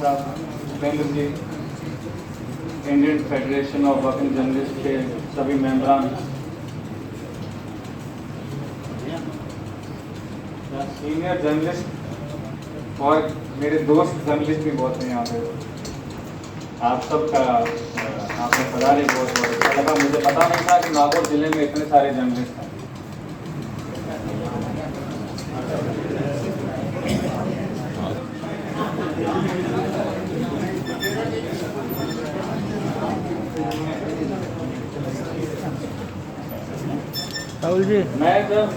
साहब, Upendra ji, Indian Federation of Working Journalist के सभी मेंबरान, सीनियर जर्नलिस्ट और मेरे दोस्त जर्नलिस्ट भी बहुत हैं यहाँ पे। आप सबका आपने पधारे, बहुत बहुत अच्छा लगा। मुझे पता नहीं था कि नागौर जिले में इतने सारे जर्नलिस्ट हैं। राहुल जी, मैं जब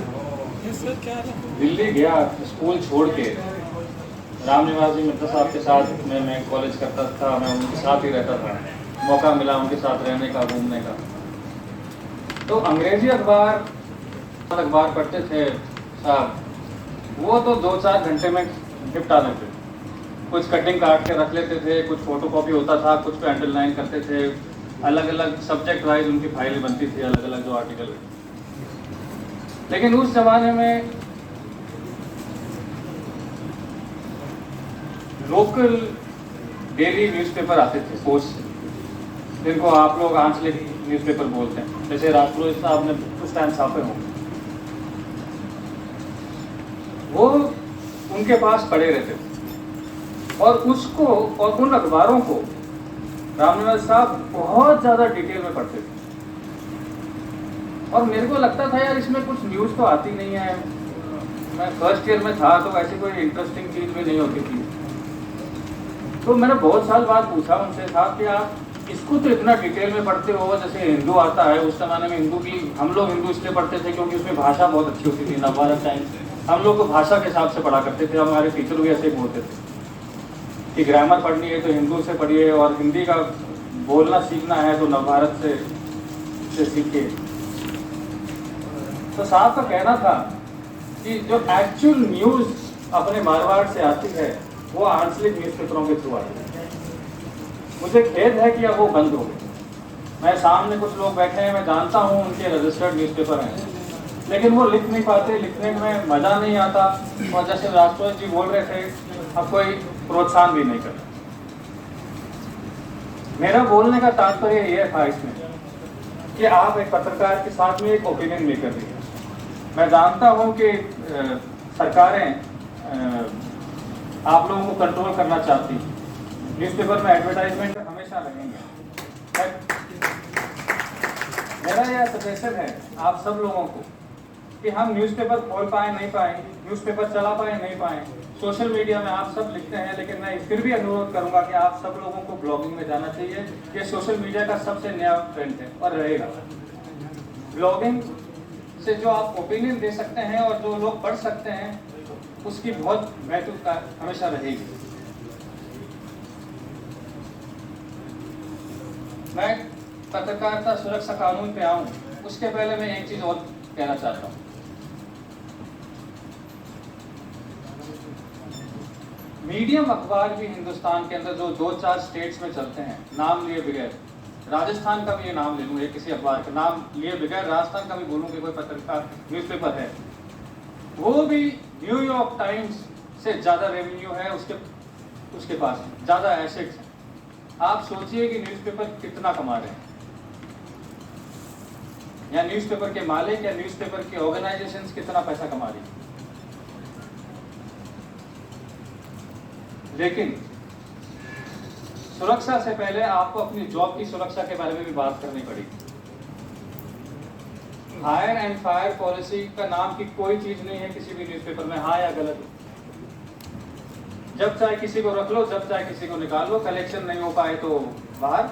दिल्ली गया स्कूल छोड़ के, राम निवासी मित्र साहब के साथ मैं कॉलेज करता था, मैं उनके साथ ही रहता था, मौका मिला उनके साथ रहने का, घूमने का। तो अंग्रेजी अखबार पढ़ते थे साहब, वो तो 2-4 घंटे में निपटा लेते। कुछ कटिंग काट के रख लेते थे, कुछ फोटोकॉपी होता था, कुछ पे अंडरलाइन करते थे, अलग अलग सब्जेक्ट वाइज उनकी फाइलें बनती थी, अलग अलग जो आर्टिकल। लेकिन उस जमाने में लोकल डेली न्यूज़पेपर आते थे, पोस्ट, जिनको आप लोग आंचलिक न्यूज़पेपर बोलते हैं, जैसे राजपुरोहित साहब ने उस टाइम छापे हों, वो उनके पास पड़े रहते थे। और उसको और उन अखबारों को रामनिवास साहब बहुत ज़्यादा डिटेल में पढ़ते थे। और मेरे को लगता था यार इसमें कुछ न्यूज़ तो आती नहीं है। मैं फर्स्ट ईयर में था तो ऐसी कोई इंटरेस्टिंग चीज़ भी नहीं होती थी। तो मैंने बहुत साल बाद पूछा उनसे, साहब कि आप इसको तो इतना डिटेल में पढ़ते हो, जैसे हिंदू आता है, उस जमाने में हिंदू की, हम लोग हिंदू इसलिए पढ़ते थे क्योंकि उसमें भाषा बहुत अच्छी होती थी। नवभारत टाइम्स हम लोग को भाषा के हिसाब से पढ़ा करते थे, हमारे टीचर भी ऐसे बोलते थे कि ग्रामर पढ़नी है तो हिंदू से पढ़िए, और हिंदी का बोलना सीखना है तो नवभारत से सीखिए। तो साहब का कहना था कि जो एक्चुअल न्यूज़ अपने मारवाड़ से आती है वो आंचलिक न्यूज़पेपरों के थ्रू आती है। मुझे खेद है कि अब वो बंद हो गए। मैं सामने कुछ लोग बैठे हैं, मैं जानता हूँ उनके रजिस्टर्ड न्यूज़पेपर हैं, लेकिन वो लिख नहीं पाते, लिखने में मज़ा नहीं आता। और जैसे राजपुरोहित जी बोल रहे थे, अब कोई प्रोत्साहन भी नहीं करता। मेरा बोलने का तात्पर्य यह था इसमें कि आप एक पत्रकार के साथ में एक ओपिनियन मेकर भी हैं। मैं जानता हूं कि सरकारें आप लोगों को कंट्रोल करना चाहती हैं, न्यूज़पेपर में एडवर्टाइजमेंट हमेशा रहेंगे। मेरा यह सजेशन है आप सब लोगों को कि हम न्यूज़पेपर खोल पाए नहीं पाए, न्यूज़पेपर चला पाए नहीं पाए, सोशल मीडिया में आप सब लिखते हैं, लेकिन मैं फिर भी अनुरोध करूंगा कि आप सब लोगों को ब्लॉगिंग में जाना चाहिए। ये सोशल मीडिया का सबसे नया ट्रेंड है और रहेगा। ब्लॉगिंग से जो आप ओपिनियन दे सकते हैं और जो लोग पढ़ सकते हैं, उसकी बहुत महत्वता हमेशा रहेगी। मैं पत्रकारिता सुरक्षा कानून पे आऊं उसके पहले मैं एक चीज और कहना चाहता हूं। मीडियम अखबार भी हिंदुस्तान के अंदर जो 2-4 स्टेट्स में चलते हैं, नाम लिए बगैर, राजस्थान का भी ये नाम ले लूँ, या किसी अखबार का नाम लिए बगैर राजस्थान का भी बोलूँ कि कोई पत्रकार न्यूज़पेपर है, वो भी न्यूयॉर्क टाइम्स से ज़्यादा रेवेन्यू है उसके पास, ज़्यादा एसेट्स हैं। आप सोचिए कि न्यूज़पेपर कितना कमा रहे हैं, या न्यूज़पेपर के मालिक या न्यूज़पेपर की ऑर्गेनाइजेशंस कितना पैसा कमा रही है। लेकिन सुरक्षा से पहले आपको अपनी जॉब की सुरक्षा के बारे में भी बात करनी पड़ेगी। हायर एंड फायर पॉलिसी का नाम की कोई चीज नहीं है किसी भी न्यूज़पेपर में, हाँ या गलत। जब चाहे किसी को रख लो, जब चाहे किसी को निकाल लो, कलेक्शन नहीं हो पाए तो बाहर।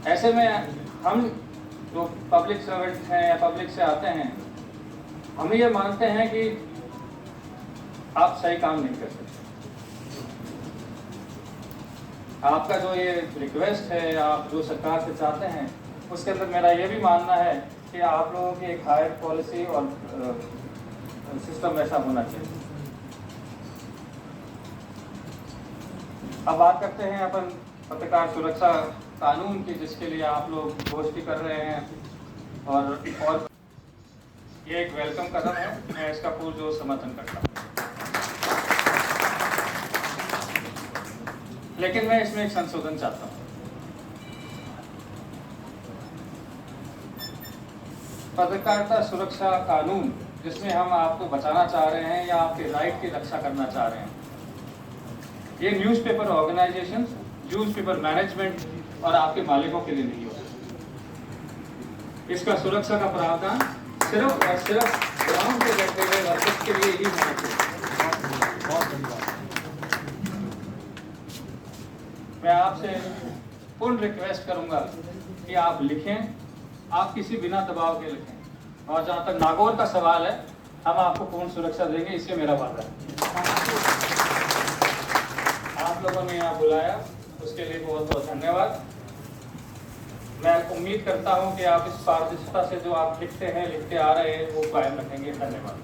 ऐसे में हम जो पब्लिक सर्वेंट हैं या पब्लिक से आते हैं, हम ये मानते हैं कि आप सही काम नहीं कर सकते। आपका जो ये रिक्वेस्ट है, आप जो सरकार से चाहते हैं, उसके अंदर मेरा ये भी मानना है कि आप लोगों की एक हायर पॉलिसी और सिस्टम वैसा होना चाहिए। अब बात करते हैं अपन पत्रकार सुरक्षा कानून की, जिसके लिए आप लोग गोष्ठी कर रहे हैं, और ये एक वेलकम कदम है। मैं इसका पुरजोर समर्थन करता हूँ। लेकिन मैं इसमें एक संशोधन चाहता हूँ। पत्रकारिता सुरक्षा कानून, जिसमें हम आपको बचाना चाह रहे हैं या आपके राइट की रक्षा करना चाह रहे हैं, ये न्यूज़पेपर ऑर्गेनाइजेशन, न्यूज़पेपर मैनेजमेंट और आपके मालिकों के लिए नहीं होता। इसका सुरक्षा का प्रावधान सिर्फ और सिर्फ ग्राउंड पे बैठे हुए वर्कर्स के लिए ही होना चाहिए। बहुत धन्यवाद। मैं आपसे पूर्ण रिक्वेस्ट करूंगा कि आप लिखें, आप किसी बिना दबाव के लिखें, और जहाँ तक नागौर का सवाल है, हम आपको पूर्ण सुरक्षा देंगे, इससे मेरा वादा है। आप लोगों ने यहाँ बुलाया, उसके लिए बहुत बहुत धन्यवाद। मैं उम्मीद करता हूँ कि आप इस पारदर्शिता से जो आप लिखते हैं, लिखते आ रहे हैं, वो कायम रखेंगे। धन्यवाद।